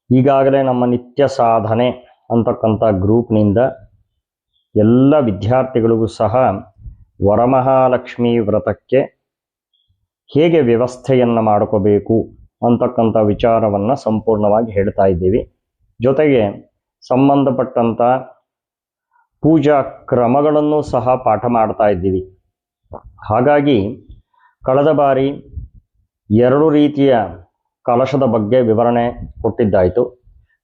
ಈಗಾಗಲೇ ನಮ್ಮ ನಿತ್ಯ ಸಾಧನೆ ಅಂತಕ್ಕಂಥ ಗ್ರೂಪ್ನಿಂದ ಎಲ್ಲ ವಿದ್ಯಾರ್ಥಿಗಳಿಗೂ ಸಹ ವರಮಹಾಲಕ್ಷ್ಮಿ ವ್ರತಕ್ಕೆ ಹೇಗೆ ವ್ಯವಸ್ಥೆಯನ್ನು ಮಾಡ್ಕೋಬೇಕು ಅಂತಕ್ಕಂಥ ವಿಚಾರವನ್ನು ಸಂಪೂರ್ಣವಾಗಿ ಹೇಳ್ತಾ ಇದ್ದೀವಿ. ಜೊತೆಗೆ ಸಂಬಂಧಪಟ್ಟಂಥ ಪೂಜಾ ಕ್ರಮಗಳನ್ನು ಸಹ ಪಾಠ ಮಾಡ್ತಾ ಇದ್ದೀವಿ. ಹಾಗಾಗಿ ಕಳೆದ ಬಾರಿ 2 ರೀತಿಯ ಕಲಶದ ಬಗ್ಗೆ ವಿವರಣೆ ಕೊಟ್ಟಿದ್ದಾಯಿತು.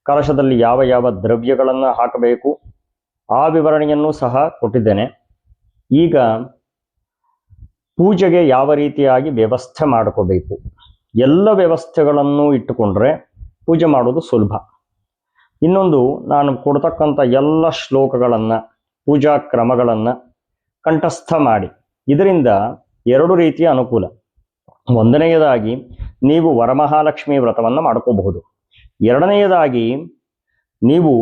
ಕಲಶದಲ್ಲಿ ಯಾವ ಯಾವ ದ್ರವ್ಯಗಳನ್ನು ಹಾಕಬೇಕು ಆ ವಿವರಣೆಯನ್ನು ಸಹ ಕೊಟ್ಟಿದ್ದೇನೆ. ಈಗ ಪೂಜೆಗೆ ಯಾವ ರೀತಿಯಾಗಿ ವ್ಯವಸ್ಥೆ ಮಾಡ್ಕೋಬೇಕು, ಎಲ್ಲ ವ್ಯವಸ್ಥೆಗಳನ್ನು ಇಟ್ಟುಕೊಂಡ್ರೆ ಪೂಜೆ ಮಾಡೋದು ಸುಲಭ. ಇನ್ನೊಂದು, ನಾನು ಕೊಡ್ತಕ್ಕಂಥ ಎಲ್ಲ ಶ್ಲೋಕಗಳನ್ನು ಪೂಜಾ ಕ್ರಮಗಳನ್ನು ಕಂಠಸ್ಥ ಮಾಡಿ, ಇದರಿಂದ 2 ರೀತಿಯ ಅನುಕೂಲ. ಒಂದನೆಯದಾಗಿ ನೀವು ವರಮಹಾಲಕ್ಷ್ಮಿ ವ್ರತವನ್ನು ಮಾಡ್ಕೋಬಹುದು. ಎರಡನೆಯದಾಗಿ ನೀವು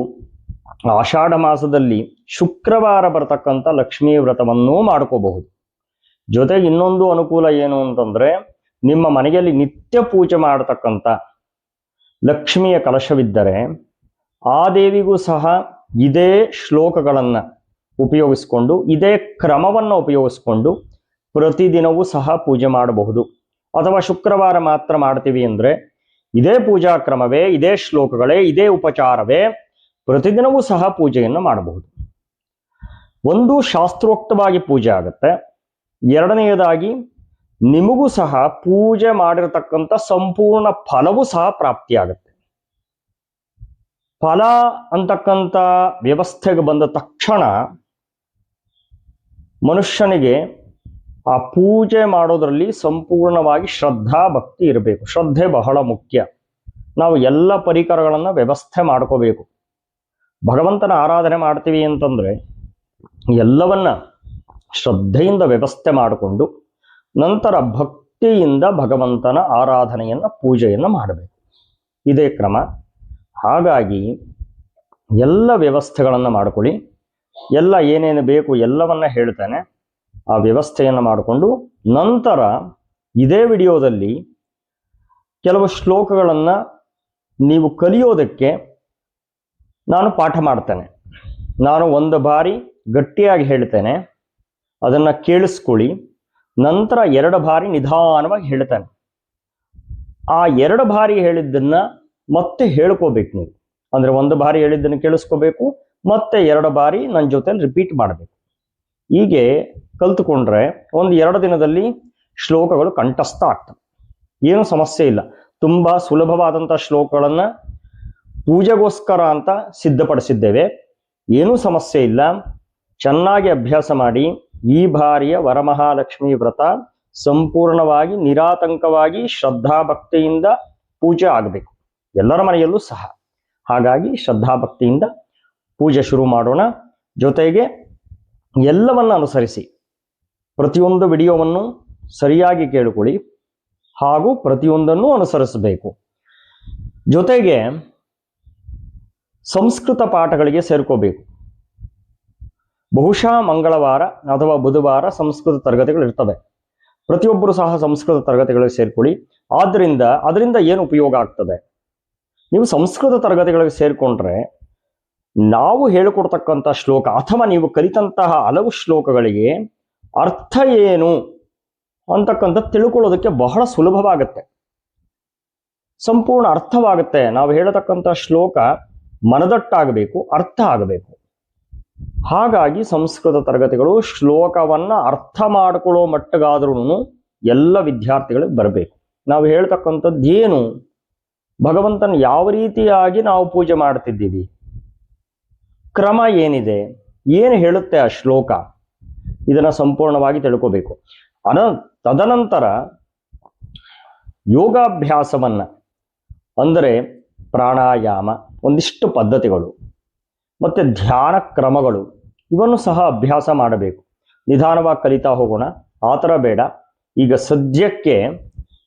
ಆಷಾಢ ಮಾಸದಲ್ಲಿ ಶುಕ್ರವಾರ ಬರತಕ್ಕಂಥ ಲಕ್ಷ್ಮೀ ವ್ರತವನ್ನೂ ಮಾಡ್ಕೋಬಹುದು. ಜೊತೆಗೆ ಇನ್ನೊಂದು ಅನುಕೂಲ ಏನು ಅಂತಂದರೆ, ನಿಮ್ಮ ಮನೆಯಲ್ಲಿ ನಿತ್ಯ ಪೂಜೆ ಮಾಡತಕ್ಕಂಥ ಲಕ್ಷ್ಮಿಯ ಕಲಶವಿದ್ದರೆ ಆ ದೇವಿಗೂ ಸಹ ಇದೇ ಶ್ಲೋಕಗಳನ್ನು ಉಪಯೋಗಿಸ್ಕೊಂಡು, ಇದೇ ಕ್ರಮವನ್ನು ಉಪಯೋಗಿಸ್ಕೊಂಡು ಪ್ರತಿದಿನವೂ ಸಹ ಪೂಜೆ ಮಾಡಬಹುದು. ಅಥವಾ ಶುಕ್ರವಾರ ಮಾತ್ರ ಮಾಡ್ತೀವಿ ಅಂದರೆ ಇದೇ ಪೂಜಾ ಕ್ರಮವೇ, ಇದೇ ಶ್ಲೋಕಗಳೇ, ಇದೇ ಉಪಚಾರವೇ ಪ್ರತಿದಿನವೂ ಸಹ ಪೂಜೆಯನ್ನು ಮಾಡಬಹುದು. ಒಂದು, ಶಾಸ್ತ್ರೋಕ್ತವಾಗಿ ಪೂಜೆ ಆಗುತ್ತೆ. ಎರಡನೆಯದಾಗಿ ನಿಮಗೂ ಸಹ ಪೂಜೆ ಮಾಡಿರತಕ್ಕಂಥ ಸಂಪೂರ್ಣ ಫಲವೂ ಸಹ ಪ್ರಾಪ್ತಿಯಾಗುತ್ತೆ. ಫಲ ಅಂತಕ್ಕಂಥ ವ್ಯವಸ್ಥೆಗೆ ಬಂದ ತಕ್ಷಣ ಮನುಷ್ಯನಿಗೆ ಆ ಪೂಜೆ ಮಾಡೋದರಲ್ಲಿ ಸಂಪೂರ್ಣವಾಗಿ ಶ್ರದ್ಧಾ ಭಕ್ತಿ ಇರಬೇಕು. ಶ್ರದ್ಧೆ ಬಹಳ ಮುಖ್ಯ. ನಾವು ಎಲ್ಲ ಪರಿಕರಗಳನ್ನು ವ್ಯವಸ್ಥೆ ಮಾಡ್ಕೋಬೇಕು. ಭಗವಂತನ ಆರಾಧನೆ ಮಾಡ್ತೀವಿ ಅಂತಂದರೆ ಎಲ್ಲವನ್ನ ಶ್ರದ್ಧೆಯಿಂದ ವ್ಯವಸ್ಥೆ ಮಾಡಿಕೊಂಡು ನಂತರ ಭಕ್ತಿಯಿಂದ ಭಗವಂತನ ಆರಾಧನೆಯನ್ನು ಪೂಜೆಯನ್ನು ಮಾಡಬೇಕು. ಇದೇ ಕ್ರಮ. ಹಾಗಾಗಿ ಎಲ್ಲ ವ್ಯವಸ್ಥೆಗಳನ್ನು ಮಾಡಿಕೊಳ್ಳಿ. ಎಲ್ಲ ಏನೇನು ಬೇಕು ಎಲ್ಲವನ್ನ ಹೇಳ್ತೇನೆ. ಆ ವ್ಯವಸ್ಥೆಯನ್ನು ಮಾಡಿಕೊಂಡು ನಂತರ ಇದೇ ವಿಡಿಯೋದಲ್ಲಿ ಕೆಲವು ಶ್ಲೋಕಗಳನ್ನು ನೀವು ಕಲಿಯೋದಕ್ಕೆ ನಾನು ಪಾಠ ಮಾಡ್ತೇನೆ. ನಾನು ಒಂದು ಬಾರಿ ಗಟ್ಟಿಯಾಗಿ ಹೇಳ್ತೇನೆ, ಅದನ್ನು ಕೇಳಿಸ್ಕೊಳ್ಳಿ. ನಂತರ 2 ಬಾರಿ ನಿಧಾನವಾಗಿ ಹೇಳ್ತೇನೆ. ಆ 2 ಬಾರಿ ಹೇಳಿದ್ದನ್ನು ಮತ್ತೆ ಹೇಳ್ಕೋಬೇಕು ನೀವು. ಅಂದರೆ 1 ಬಾರಿ ಹೇಳಿದ್ದನ್ನು ಕೇಳಿಸ್ಕೋಬೇಕು, ಮತ್ತೆ 2 ಬಾರಿ ನನ್ನ ಜೊತೆಲಿ ರಿಪೀಟ್ ಮಾಡಬೇಕು. ಹೀಗೆ ಕಲ್ತುಕೊಂಡ್ರೆ 1-2 ದಿನದಲ್ಲಿ ಶ್ಲೋಕಗಳು ಕಂಠಸ್ಥ ಆಗ್ತವೆ. ಏನು ಸಮಸ್ಯೆ ಇಲ್ಲ. ತುಂಬ ಸುಲಭವಾದಂಥ ಶ್ಲೋಕಗಳನ್ನು ಪೂಜೆಗೋಸ್ಕರ ಅಂತ ಸಿದ್ಧಪಡಿಸಿದ್ದೇವೆ. ಏನೂ ಸಮಸ್ಯೆ ಇಲ್ಲ. ಚೆನ್ನಾಗಿ ಅಭ್ಯಾಸ ಮಾಡಿ. ಈ ಬಾರಿಯ ವರಮಹಾಲಕ್ಷ್ಮಿ ವ್ರತ ಸಂಪೂರ್ಣವಾಗಿ ನಿರಾತಂಕವಾಗಿ ಶ್ರದ್ಧಾಭಕ್ತಿಯಿಂದ ಪೂಜೆ ಆಗಬೇಕು, ಎಲ್ಲರ ಮನೆಯಲ್ಲೂ ಸಹ. ಹಾಗಾಗಿ ಶ್ರದ್ಧಾಭಕ್ತಿಯಿಂದ ಪೂಜೆ ಶುರು ಮಾಡೋಣ. ಜೊತೆಗೆ ಎಲ್ಲವನ್ನು ಅನುಸರಿಸಿ ಪ್ರತಿಯೊಂದು ವಿಡಿಯೋವನ್ನು ಸರಿಯಾಗಿ ಕೇಳಿಕೊಳ್ಳಿ ಹಾಗೂ ಪ್ರತಿಯೊಂದನ್ನು ಅನುಸರಿಸಬೇಕು. ಜೊತೆಗೆ ಸಂಸ್ಕೃತ ಪಾಠಗಳಿಗೆ ಸೇರ್ಕೋಬೇಕು. ಬಹುಶಃ ಮಂಗಳವಾರ ಅಥವಾ ಬುಧವಾರ ಸಂಸ್ಕೃತ ತರಗತಿಗಳು ಇರ್ತವೆ. ಪ್ರತಿಯೊಬ್ಬರು ಸಹ ಸಂಸ್ಕೃತ ತರಗತಿಗಳಿಗೆ ಸೇರ್ಕೊಳ್ಳಿ. ಅದರಿಂದ ಏನು ಉಪಯೋಗ ಆಗ್ತದೆ? ನೀವು ಸಂಸ್ಕೃತ ತರಗತಿಗಳಿಗೆ ಸೇರಿಕೊಂಡ್ರೆ ನಾವು ಹೇಳಿಕೊಡ್ತಕ್ಕಂಥ ಶ್ಲೋಕ ಅಥವಾ ನೀವು ಕಲಿತಂತಹ ಹಲವು ಶ್ಲೋಕಗಳಿಗೆ ಅರ್ಥ ಏನು ಅಂತಕ್ಕಂಥ ತಿಳ್ಕೊಳ್ಳೋದಕ್ಕೆ ಬಹಳ ಸುಲಭವಾಗುತ್ತೆ, ಸಂಪೂರ್ಣ ಅರ್ಥವಾಗುತ್ತೆ. ನಾವು ಹೇಳತಕ್ಕಂಥ ಶ್ಲೋಕ ಮನದಟ್ಟಾಗಬೇಕು, ಅರ್ಥ ಆಗಬೇಕು. ಹಾಗಾಗಿ ಸಂಸ್ಕೃತ ತರಗತಿಗಳು ಶ್ಲೋಕವನ್ನು ಅರ್ಥ ಮಾಡಿಕೊಳ್ಳೋ ಮಟ್ಟಗಾದ್ರೂ ಎಲ್ಲ ವಿದ್ಯಾರ್ಥಿಗಳಿಗೆ ಬರಬೇಕು. ನಾವು ಹೇಳ್ತಕ್ಕಂಥದ್ದು ಏನು, ಭಗವಂತನ ಯಾವ ರೀತಿಯಾಗಿ ನಾವು ಪೂಜೆ ಮಾಡ್ತಿದ್ದೀವಿ, ಕ್ರಮ ಏನಿದೆ, ಏನು ಹೇಳುತ್ತೆ ಆ ಶ್ಲೋಕ, ಇದನ್ನು ಸಂಪೂರ್ಣವಾಗಿ ತಿಳ್ಕೋಬೇಕು. ತದನಂತರ ಯೋಗಾಭ್ಯಾಸವನ್ನು, ಅಂದರೆ ಪ್ರಾಣಾಯಾಮ, ಒಂದಿಷ್ಟು ಪದ್ಧತಿಗಳು ಮತ್ತು ಧ್ಯಾನ ಕ್ರಮಗಳು, ಇವನ್ನು ಸಹ ಅಭ್ಯಾಸ ಮಾಡಬೇಕು. ನಿಧಾನವಾಗಿ ಕಲಿತಾ ಹೋಗೋಣ, ಆ ಥರ ಬೇಡ. ಈಗ ಸದ್ಯಕ್ಕೆ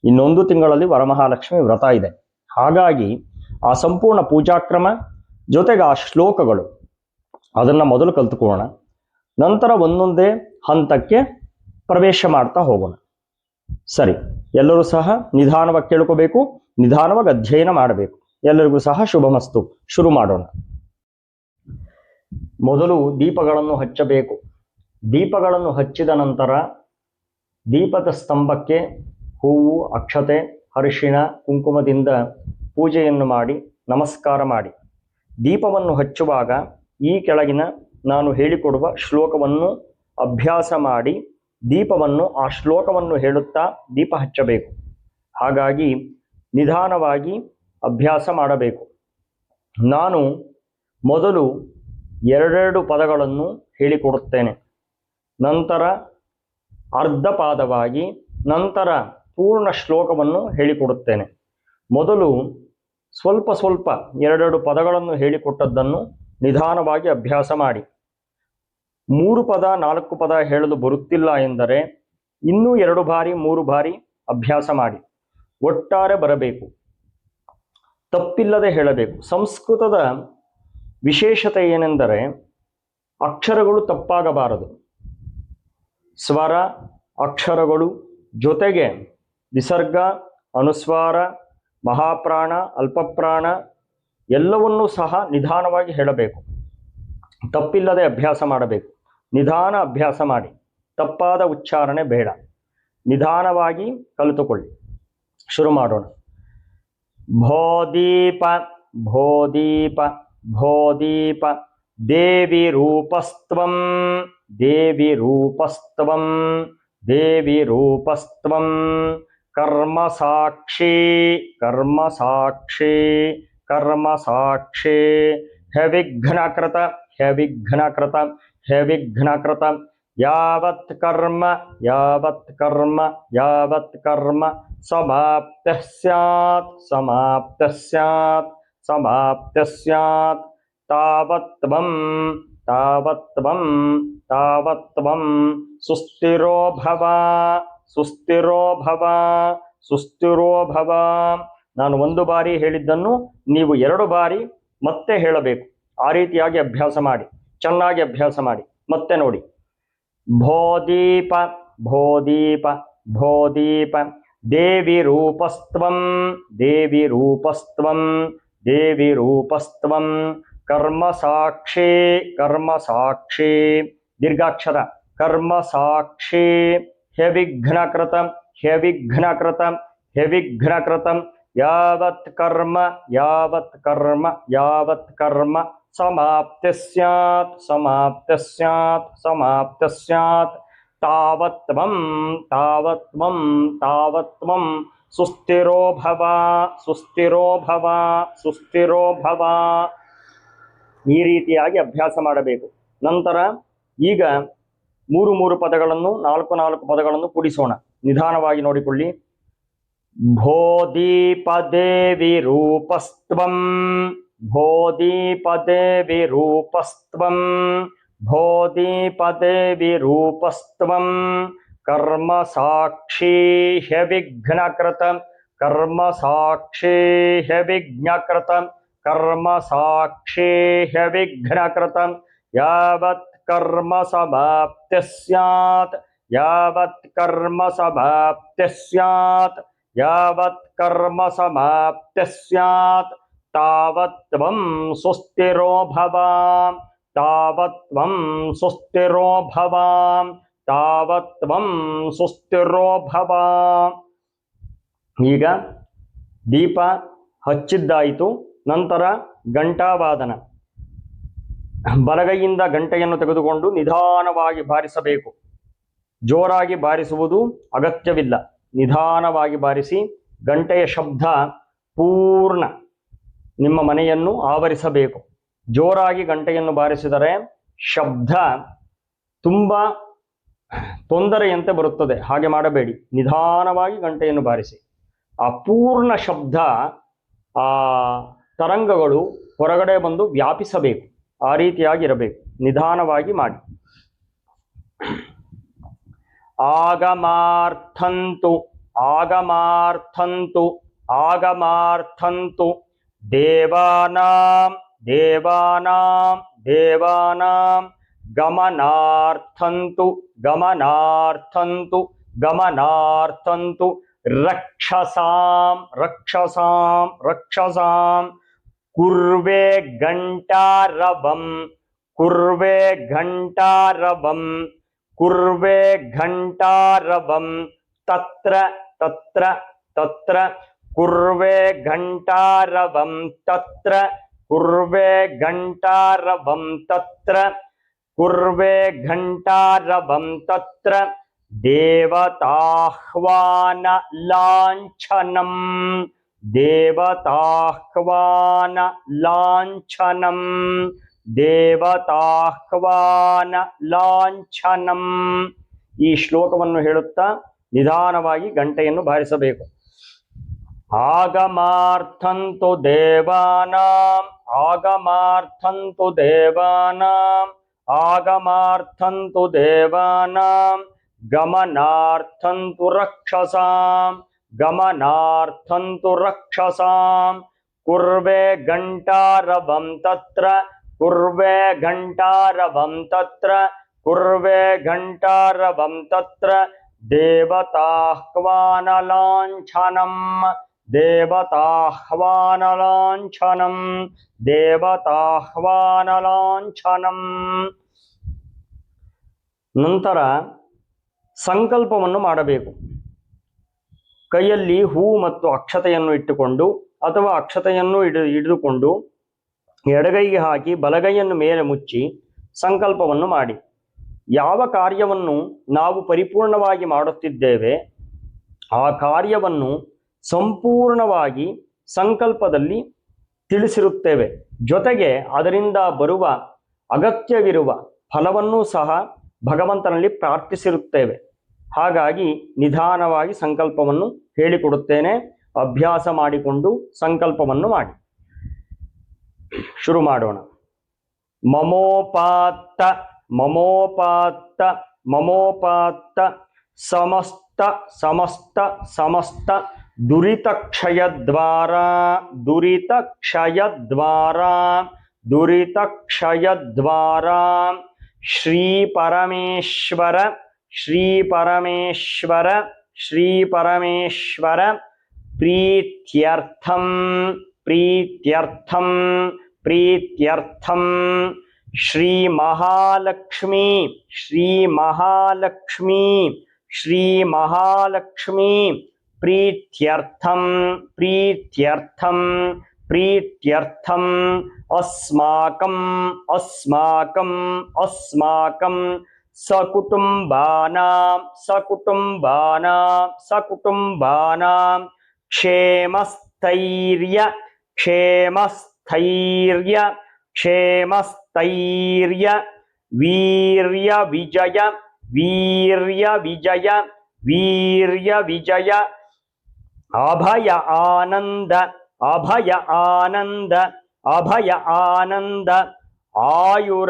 ಇನ್ನೊಂದು ತಿಂಗಳಲ್ಲಿ ವರಮಹಾಲಕ್ಷ್ಮಿ ವ್ರತ ಇದೆ. ಹಾಗಾಗಿ ಆ ಸಂಪೂರ್ಣ ಪೂಜಾಕ್ರಮ ಜೊತೆಗೆ ಆ ಶ್ಲೋಕಗಳು ಅದನ್ನು ಮೊದಲು ಕಲ್ತುಕೊಳ್ಳೋಣ. ನಂತರ ಒಂದೊಂದೇ ಹಂತಕ್ಕೆ ಪ್ರವೇಶ ಮಾಡ್ತಾ ಹೋಗೋಣ. ಸರಿ, ಎಲ್ಲರೂ ಸಹ ನಿಧಾನವಾಗಿ ಕೇಳ್ಕೋಬೇಕು, ನಿಧಾನವಾಗಿ ಅಧ್ಯಯನ ಮಾಡಬೇಕು. ಎಲ್ಲರಿಗೂ ಸಹ ಶುಭಮಸ್ತು. ಶುರು ಮಾಡೋಣ. ಮೊದಲು ದೀಪಗಳನ್ನು ಹಚ್ಚಬೇಕು. ದೀಪಗಳನ್ನು ಹಚ್ಚಿದ ನಂತರ ದೀಪದ ಸ್ತಂಭಕ್ಕೆ ಹೂವು, ಅಕ್ಷತೆ, ಅರಿಶಿಣ, ಕುಂಕುಮದಿಂದ ಪೂಜೆಯನ್ನು ಮಾಡಿ ನಮಸ್ಕಾರ ಮಾಡಿ, ದೀಪವನ್ನು ಹಚ್ಚುವಾಗ ಈ ಕೆಳಗಿನ ನಾನು ಹೇಳಿಕೊಡುವ ಶ್ಲೋಕವನ್ನು ಅಭ್ಯಾಸ ಮಾಡಿ ದೀಪವನ್ನು ಆ ಶ್ಲೋಕವನ್ನು ಹೇಳುತ್ತಾ ದೀಪ ಹಚ್ಚಬೇಕು. ಹಾಗಾಗಿ ನಿಧಾನವಾಗಿ ಅಭ್ಯಾಸ ಮಾಡಬೇಕು. ನಾನು ಮೊದಲು ಎರಡೆರಡು ಪದಗಳನ್ನು ಹೇಳಿಕೊಡುತ್ತೇನೆ, ನಂತರ ಅರ್ಧ ಪಾದವಾಗಿ, ನಂತರ ಪೂರ್ಣ ಶ್ಲೋಕವನ್ನು ಹೇಳಿಕೊಡುತ್ತೇನೆ. ಮೊದಲು ಸ್ವಲ್ಪ ಸ್ವಲ್ಪ ಎರಡೆರಡು ಪದಗಳನ್ನು ಹೇಳಿಕೊಟ್ಟದ್ದನ್ನು ನಿಧಾನವಾಗಿ ಅಭ್ಯಾಸ ಮಾಡಿ. 3 ಪದ 4 ಪದ ಹೇಳಲು ಬರುತ್ತಿಲ್ಲ ಎಂದರೆ ಇನ್ನೂ 2 ಬಾರಿ 3 ಬಾರಿ ಅಭ್ಯಾಸ ಮಾಡಿ. ಒಟ್ಟಾರೆ ಬರಬೇಕು, ತಪ್ಪಿಲ್ಲದೆ ಹೇಳಬೇಕು. ಸಂಸ್ಕೃತದ ವಿಶೇಷತೆ ಏನೆಂದರೆ ಅಕ್ಷರಗಳು ತಪ್ಪಾಗಬಾರದು. ಸ್ವರ, ಅಕ್ಷರಗಳು ಜೊತೆಗೆ ವಿಸರ್ಗ, ಅನುಸ್ವಾರ, ಮಹಾಪ್ರಾಣ, ಅಲ್ಪಪ್ರಾಣ ಎಲ್ಲವನ್ನೂ ಸಹ ನಿಧಾನವಾಗಿ ಹೇಳಬೇಕು. ತಪ್ಪಿಲ್ಲದೆ ಅಭ್ಯಾಸ ಮಾಡಬೇಕು. ನಿಧಾನ ಅಭ್ಯಾಸ ಮಾಡಿ, ತಪ್ಪಾದ ಉಚ್ಚಾರಣೆ ಬೇಡ. ನಿಧಾನವಾಗಿ ಕಲಿತುಕೊಳ್ಳಿ. ಶುರು ಮಾಡೋಣ. ಭೋದೀಪ ಭೋದೀಪ ಭೋದೀಪ ದೇವಿ ರೂಪಸ್ತ್ವಂ ದೇವಿ ರೂಪಸ್ತ್ವಂ ದೇವಿ ರೂಪಸ್ತ್ವಂ ಕರ್ಮ ಸಾಕ್ಷಿ ಕರ್ಮ ಸಾಕ್ಷಿ ಕರ್ಮ ಸಾಕ್ಷಿ ಹವಿಘ್ನಕೃತ ಹವಿಘ್ನಕೃತ ಹವಿಘ್ನಕೃತ ಯಾವತ್ ಕರ್ಮ ಯಾವತ್ ಕರ್ಮ ಯಾವತ್ ಕರ್ಮ ಸಮಾಪ್ತ ಸ್ಯಾತ್ ಸಮಾಪ್ತ ಸ್ಯಾತ್ ಸಮಾಪ್ತ ಸ್ಯಾತ್ ತಾವತ್ವಂ ತಾವತ್ವಂ ತಾವತ್ವಂ ಸುಸ್ಥಿರೋ ಭವ ಸುಸ್ಥಿರೋ ಭವ ಸುಸ್ಥಿರೋ ಭವ. ನಾನು 1 ಬಾರಿ ಹೇಳಿದ್ದನ್ನು ನೀವು 2 ಬಾರಿ ಮತ್ತೆ ಹೇಳಬೇಕು. ಆ ರೀತಿಯಾಗಿ ಅಭ್ಯಾಸ ಮಾಡಿ, ಚೆನ್ನಾಗಿ ಅಭ್ಯಾಸ ಮಾಡಿ. ಮತ್ತೆ ನೋಡಿ. ಭೋದೀಪ ಭೋದೀಪ ಭೋದೀಪ ದೇವಿ ರೂಪಸ್ತ್ವಂ ದೇವಿ ರೂಪಸ್ತ್ವಂ ದೇವಿ ರೂಪಸ್ತ್ವಂ ಕರ್ಮ ಸಾಕ್ಷಿ ಕರ್ಮ ಸಾಕ್ಷಿ ದೀರ್ಘಾಕ್ಷರ ಕರ್ಮ ಸಾಕ್ಷಿ ಹವಿಘ್ನಕೃತ ಹವಿಘ್ನಕೃತ ಹವಿಘ್ನಕೃತ ಯಾವತ್ ಕರ್ಮ ಯಾವತ್ ಕರ್ಮ ಯಾವತ್ ಕರ್ಮ ಸಮಾಪ್ತ ಸ್ಯಾತ್ ಸಮಾಪ್ತ ಸ್ಯಾತ್ ಸಮಾಪ್ತ ಸ್ಯಾತ್ ತಾವತ್ವಂ ತಾವತ್ವಂ ತಾವತ್ವಂ ಸುಸ್ಥಿರೋ ಭವ ಸುಸ್ಥಿರೋ ಭವ ಸುಸ್ಥಿರೋ ಭವ. ಈ ರೀತಿಯಾಗಿ ಅಭ್ಯಾಸ ಮಾಡಬೇಕು. ನಂತರ ಈಗ 3 ಪದಗಳನ್ನು 4 ಪದಗಳನ್ನು ಕೂಡಿಸೋಣ. ನಿಧಾನವಾಗಿ ನೋಡಿಕೊಳ್ಳಿ. ಭೋದೀಪ ದೇವಿ ರೂಪಸ್ತ್ವಂ ಭೋದೀಪ ದೇವಿ ರೂಪಸ್ತ್ವಂ ಭೋದೀಪ ದೇವಿ ರೂಪಸ್ತ್ವಂ ಕರ್ಮ ಸಾಕ್ಷಿ ಹವಿಘ್ನಕೃತ ಕರ್ಮ ಸಾಕ್ಷಿ ಹವಿಘ್ನಕೃತ ಕರ್ಮ ಸಾಕ್ಷಿ ಹವಿಘ್ನಕೃತ ಯಾವತ್ ಕರ್ಮ ಸಮಾಪ್ತ ಸ್ಯಾತ್ ಯಾವತ್ ಕರ್ಮ ಸಮಾಪ್ತ ಸ್ಯಾತ್ ಯಾವತ್ ಕರ್ಮ ಸಮಾಪ್ತ ಸ್ಯಾತ್ ತಾವತ್ವಂ ಸುಸ್ಥಿರೋ ಭವ ತಾವತ್ವಂ ಸುಸ್ಥಿರೋ ಭವ ತಾವತ್ವಂ ಸುಸ್ಥಿರೋ ಭವ. ಈಗ ದೀಪ ಹಚ್ಚಿದ್ದಾಯಿತು. ನಂತರ ಘಂಟಾವಾದನ. ಬಲಗೈಯಿಂದ ಗಂಟೆಯನ್ನು ತೆಗೆದುಕೊಂಡು ನಿಧಾನವಾಗಿ ಬಾರಿಸಬೇಕು. ಜೋರಾಗಿ ಬಾರಿಸುವುದು ಅಗತ್ಯವಿಲ್ಲ. ನಿಧಾನವಾಗಿ ಬಾರಿಸಿ ಗಂಟೆಯ ಶಬ್ದ ಪೂರ್ಣ ನಿಮ್ಮ ಮನೆಯನ್ನು ಆವರಿಸಬೇಕು. ಜೋರಾಗಿ ಗಂಟೆಯನ್ನು ಬಾರಿಸಿದರೆ ಶಬ್ದ ತುಂಬ ತೊಂದರೆಯಂತೆ ಬರುತ್ತದೆ. ಹಾಗೆ ಮಾಡಬೇಡಿ. ನಿಧಾನವಾಗಿ ಗಂಟೆಯನ್ನು ಬಾರಿಸಿ. ಆ ಪೂರ್ಣ ಶಬ್ದ, ಆ ತರಂಗಗಳು ಹೊರಗಡೆ ಬಂದು ವ್ಯಾಪಿಸಬೇಕು. ಆ ರೀತಿಯಾಗಿರಬೇಕು. ನಿಧಾನವಾಗಿ ಮಾಡಿ. ಆಗಮಾರ್ಥಂತು ಆಗಮಾರ್ಥಂತು ಆಗಮಾರ್ಥಂತು ದೇವಾನಾಂ ದೇವಾನಾಂ ದೇವಾನಾಂ ಗಮನಾರ್ಥಂತು ಗಮನಾರ್ಥಂತು ಗಮನಾರ್ಥಂತು ರಕ್ಷಸಾಂ ರಕ್ಷಸಾಂ ರಕ್ಷಸಾಂ ಕುರ್ವೆ ಘಂಟಾರವಂ ಕುರ್ವೆ ಘಂಟಾರವಂ ಕುರ್ವೆ ಘಂಟಾರವಂ ತತ್ರ ತತ್ರ ತತ್ರ ಕುರ್ವೆ ಘಂಟಾರವಂ ತತ್ರ ಕುರ್ವೆ ಘಂಟಾರವಂ ತತ್ರ ಕುರ್ವೆ ಘಂಟಾರವಂ ತತ್ರ ದೇವತಾಹ್ವಾನ ಲಾಂಛನಂ ದೇವತಾಹ್ವಾನ ಲಾಂಛನಂ ದೇವತಾಹ್ವಾನ ಲಾಂಛನಂ. ಈ ಶ್ಲೋಕವನ್ನು ಹೇಳುತ್ತಾ ನಿಧಾನವಾಗಿ ಗಂಟೆಯನ್ನು ಬಾರಿಸಬೇಕು. ಆಗಮಾರ್ಥಂತು ದೇವಾನಾಂ ಆಗಮಾರ್ಥಂತು ದೇವಾನಾಂ ಆಗಮಾರ್ಥಂತು ದೇವಾನಾಂ ಗಮನಾರ್ಥಂತು ರಕ್ಷಸಾಂ ಗಮನಾರ್ಥಂತು ರಕ್ಷಸಾಂ ಕುರ್ವೆ ಘಂಟಾರವಂ ತತ್ರ ಕುರ್ವೆ ಘಂಟಾರವಂ ತತ್ರ ಕುರ್ವೆ ಘಂಟಾರವಂ ತತ್ರ ದೇವತಾಹ್ವಾನ ಲಾಂಛನಂ ದೇವತಾಹ್ವಾನ ಲಾಂಛನಂ ದೇವತಾಹ್ವಾನ ಲಾಂಛನಂ. ನಂತರ ಸಂಕಲ್ಪವನ್ನು ಮಾಡಬೇಕು. ಕೈಯಲ್ಲಿ ಹೂ ಮತ್ತು ಅಕ್ಷತೆಯನ್ನು ಇಟ್ಟುಕೊಂಡು ಅಥವಾ ಅಕ್ಷತೆಯನ್ನು ಹಿಡಿದುಕೊಂಡು ಎಡಗೈಗೆ ಹಾಕಿ ಬಲಗೈಯನ್ನು ಮೇಲೆ ಮುಚ್ಚಿ ಸಂಕಲ್ಪವನ್ನು ಮಾಡಿ. ಯಾವ ಕಾರ್ಯವನ್ನು ನಾವು ಪರಿಪೂರ್ಣವಾಗಿ ಮಾಡುತ್ತಿದ್ದೇವೆ ಆ ಕಾರ್ಯವನ್ನು ಸಂಪೂರ್ಣವಾಗಿ ಸಂಕಲ್ಪದಲ್ಲಿ ತಿಳಿಸಿರುತ್ತೇವೆ. ಜೊತೆಗೆ ಅದರಿಂದ ಬರುವ ಅಗತ್ಯವಿರುವ ಫಲವನ್ನೂ ಸಹ ಭಗವಂತನಲ್ಲಿ ಪ್ರಾರ್ಥಿಸಿರುತ್ತೇವೆ. ಹಾಗಾಗಿ ನಿಧಾನವಾಗಿ ಸಂಕಲ್ಪವನ್ನು ಹೇಳಿಕೊಡುತ್ತೇನೆ. ಅಭ್ಯಾಸ ಮಾಡಿಕೊಂಡು ಸಂಕಲ್ಪವನ್ನು ಮಾಡಿ. ಶುರು ಮಾಡೋಣ. ಮಮೋಪಾತ್ತ ಮಮೋಪಾತ್ತ ಮಮೋಪಾತ್ತ ಸಮಸ್ತ ಸಮಸ್ತ ಸಮಸ್ತ ದುರಿತಕ್ಷಯದ್ವಾರ ದುರಿತಕ್ಷಯದ್ವಾರ ದುರಿತಕ್ಷಯದ್ವಾರ ಶ್ರೀ ಪರಮೇಶ್ವರ ಶ್ರೀ ಪರಮೇಶ್ವರ ಶ್ರೀ ಪರಮೇಶ್ವರ ಪ್ರೀತ್ಯರ್ಥಂ ಪ್ರೀತ್ಯರ್ಥಂ ಪ್ರೀತ್ಯರ್ಥಂ ಶ್ರೀ ಮಹಾಲಕ್ಷ್ಮೀ ಶ್ರೀ ಮಹಾಲಕ್ಷ್ಮೀ ಶ್ರೀ ಮಹಾಲಕ್ಷ್ಮೀ ಪ್ರೀತ್ಯರ್ಥಂ ಪ್ರೀತ್ಯರ್ಥಂ ಪ್ರೀತ್ಯರ್ಥಂ ಅಸ್ಮಾಕಂ ಅಸ್ಮಾಕಂ ಅಸ್ಮಾಕಂ ಸಕುಟುಂಬಾನಾಂ ಸಕುಟುಂಬಾನಾಂ ಸಕುಟುಂಬಾನಾಂ ಕ್ಷೇಮಸ್ಥೈರ್ಯ ಕ್ಷೇಮಸ್ಥೈರ್ಯ ಕ್ಷೇಮಸ್ಥೈರ್ಯ ವೀರ್ಯ ವಿಜಯ ವೀರ್ಯ ವಿಜಯ ವೀರ್ಯ ವಿಜಯ ಅಭಯ ಆನಂದ ಅಭಯ ಆನಂದ ಅಭಯ ಆನಂದ ಆಯುರಾರೋಗ್ಯಾಖ್ಯ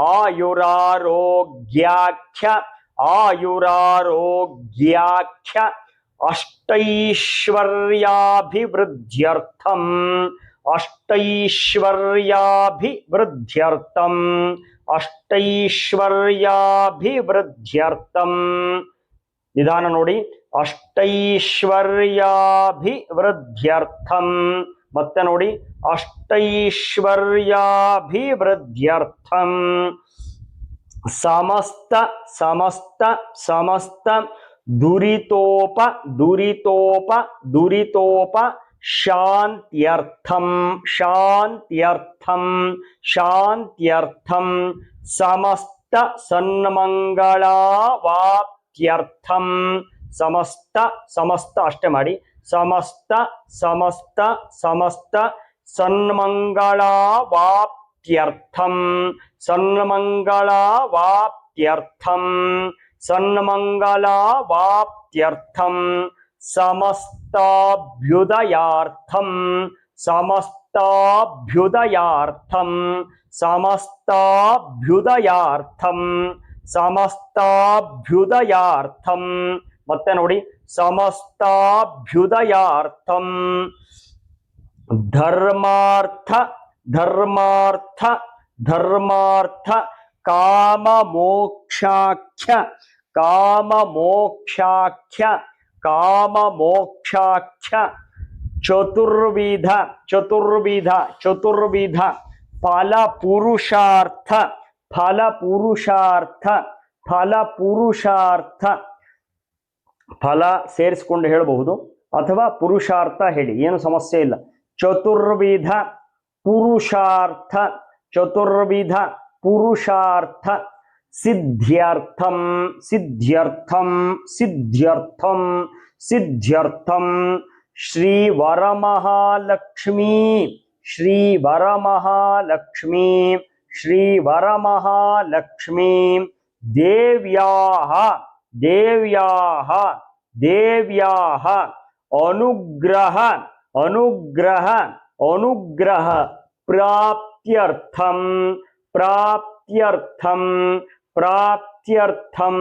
ಆಯುರಾರೋಗ್ಯಾಖ್ಯ ಆಯುರಾರೋಗ್ಯಾಖ್ಯ ಅಷ್ಟೈಶ್ವರ್ಯಾಭಿವೃದ್ಧ್ಯರ್ಥಂ ಅಷ್ಟೈಶ್ವರ್ಯಾಭಿವೃದ್ಧ್ಯರ್ಥಂ ಅಷ್ಟೈಶ್ವರ್ಯಾಭಿವೃದ್ಧ್ಯರ್ಥಂ. ನಿಧಾನ ನೋಡಿ. ಅಷ್ಟೈಶ್ವರ್ಯಾಭಿವೃದ್ಧ್ಯರ್ಥಂ. ಮತ್ತೆ ನೋಡಿ. ಅಷ್ಟೈಶ್ವರ್ಯಾಭಿವೃದ್ಧ್ಯರ್ಥಂ. ಸಮಸ್ತ ಸಮಸ್ತ ಸಮಸ್ತ ದುರಿತೋಪ ದುರಿತೋಪ ದುರಿತೋಪ ಶಾಂತ್ಯರ್ಥಂ ಶಾಂತ್ಯರ್ಥಂ ಶಾಂತ್ಯರ್ಥಂ ಸಮಸ್ತ ಸನ್ಮಂಗಳಾವಾಪ್ತ್ಯರ್ಥಂ ಸಮಸ್ತ ಸಮಸ್ತ ಅಷ್ಟೇ ಮಾಡಿ. ಸಮಸ್ತ ಸಮಸ್ತ ಸಮಸ್ತ ಸನ್ಮಂಗಳಾವಾಪ್ತ್ಯರ್ಥಂ ಸನ್ಮಂಗಳಾವಾಪ್ತ್ಯರ್ಥಂ ಸನ್ಮಂಗಳಾವಾಪ್ತ್ಯರ್ಥಂ ಸಮಸ್ತಾಭ್ಯುದಯಾರ್ಥಂ ಸಮಸ್ತಾಭ್ಯುದಯಾರ್ಥಂ ಸಮಸ್ತಾಭ್ಯುದಯಾರ್ಥಂ ಸಮಸ್ತಾಭ್ಯುದಯಾರ್ಥಂ. ಮತ್ತೆ ನೋಡಿ. ಸಮಸ್ತಾಭ್ಯುದಯಾರ್ಥಂ ಧರ್ಮಾರ್ಥ ಧರ್ಮಾರ್ಥ ಧರ್ಮಾರ್ಥ ಕಾಮ ಮೋಕ್ಷಾಖ್ಯ ಕಾಮ ಮೋಕ್ಷಾಖ್ಯ ಕಾಮ ಮೋಕ್ಷಾಖ್ಯ ಚತುರ್ವಿಧ ಚತುರ್ವಿಧ ಚತುರ್ವಿಧ ಫಲ ಪುರುಷಾರ್ಥ ಫಲ ಪುರುಷಾರ್ಥ ಫಲ ಪುರುಷಾರ್ಥ ಫಲ ಸೇರಿಸಿಕೊಂಡು ಹೇಳಬಹುದು ಅಥವಾ ಪುರುಷಾರ್ಥ ಹೇಳಿ, ಏನು ಸಮಸ್ಯೆ ಇಲ್ಲ. ಚತುರ್ವಿಧ ಪುರುಷಾರ್ಥ ಚತುರ್ವಿಧ ಪುರುಷಾರ್ಥ ಸಿದ್ಧ್ಯರ್ಥಂ ಸಿದ್ಧ್ಯರ್ಥಂ ಸಿದ್ಧ್ಯರ್ಥಂ ಸಿದ್ಧ್ಯರ್ಥಂ ಶ್ರೀ ವರಮಹಾಲಕ್ಷ್ಮೀ ಶ್ರೀ ವರಮಹಾಲಕ್ಷ್ಮೀ ಶ್ರೀ ವರಮಹಾಲಕ್ಷ್ಮೀ ದೇವ್ಯಾಹ ದೇವ್ಯಾಹ ದೇವ್ಯಾಹ ಅನುಗ್ರಹ ಅನುಗ್ರಹ ಅನುಗ್ರಹ ಪ್ರಾಪ್ತ್ಯರ್ಥಂ ಪ್ರಾಪ್ತ್ಯರ್ಥಂ ಪ್ರಾಪ್ತ್ಯರ್ಥಂ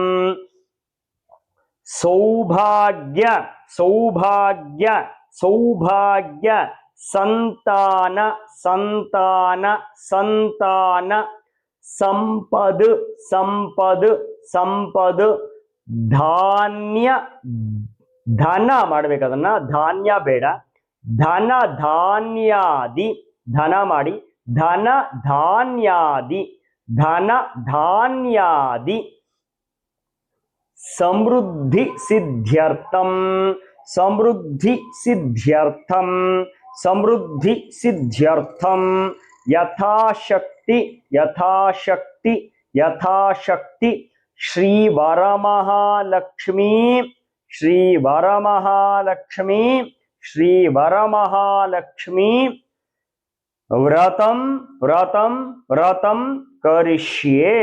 ಸೌಭಾಗ್ಯ ಸೌಭಾಗ್ಯ ಸೌಭಾಗ್ಯ ಸಂತಾನ ಸಂತಾನ ಸಂತಾನ ಸಂಪದ್ ಸಂಪದ್ ಸಂಪದ್ ಧಾನ್ಯ ಧನ ಮಾಡ್ಬೇಕು, ಅದನ್ನ ಧಾನ್ಯ ಬೇಡ, ಧನ ಧಾನ್ಯಾದಿ ಧನ ಮಾಡಿ ಧನ ಧಾನ್ಯಾದಿ ಧನ ಧಾನ್ಯಾದಿ ಸಮೃದ್ಧಿ ಸಿದ್ಧ್ಯರ್ಥಂ ಸಮೃದ್ಧಿ ಸಿದ್ಧ್ಯರ್ಥಂ ಸಮೃದ್ಧಿ ಸಿದ್ಧ್ಯರ್ಥಂ ಯಥಾಶಕ್ತಿ ಯಥಾಶಕ್ತಿ ಯಥಾಶಕ್ತಿ ಶ್ರೀ ವರಮಹಾಲಕ್ಷ್ಮೀ ಶ್ರೀ ವರಮಹಾಲಕ್ಷ್ಮೀ ಶ್ರೀ ವರಮಹಾಲಕ್ಷ್ಮೀ ವ್ರತಂ ವ್ರತಂ ವ್ರತಂ ಕರಿಷ್ಯೇ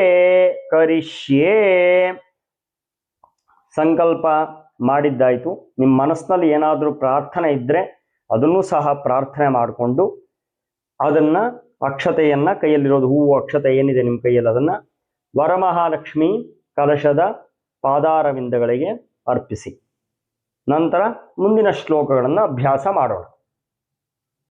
ಕರಿಷ್ಯೇ. ಸಂಕಲ್ಪ ಮಾಡಿದ್ದಾಯಿತು. ನಿಮ್ಮ ಮನಸ್ಸಿನಲ್ಲಿ ಏನಾದರೂ ಪ್ರಾರ್ಥನೆ ಇದ್ದರೆ ಅದನ್ನು ಸಹ ಪ್ರಾರ್ಥನೆ ಮಾಡಿಕೊಂಡು ಅದನ್ನ ಅಕ್ಷತೆಯನ್ನ ಕೈಯಲ್ಲಿರೋದು ಹೂವು ಅಕ್ಷತೆ ಏನಿದೆ ನಿಮ್ಮ ಕೈಯಲ್ಲಿ ಅದನ್ನ ವರಮಹಾಲಕ್ಷ್ಮಿ ಕಲಶದ ಪಾದಾರವಿಂದಗಳಿಗೆ ಅರ್ಪಿಸಿ. ನಂತರ ಮುಂದಿನ ಶ್ಲೋಕಗಳನ್ನು ಅಭ್ಯಾಸ ಮಾಡೋಣ.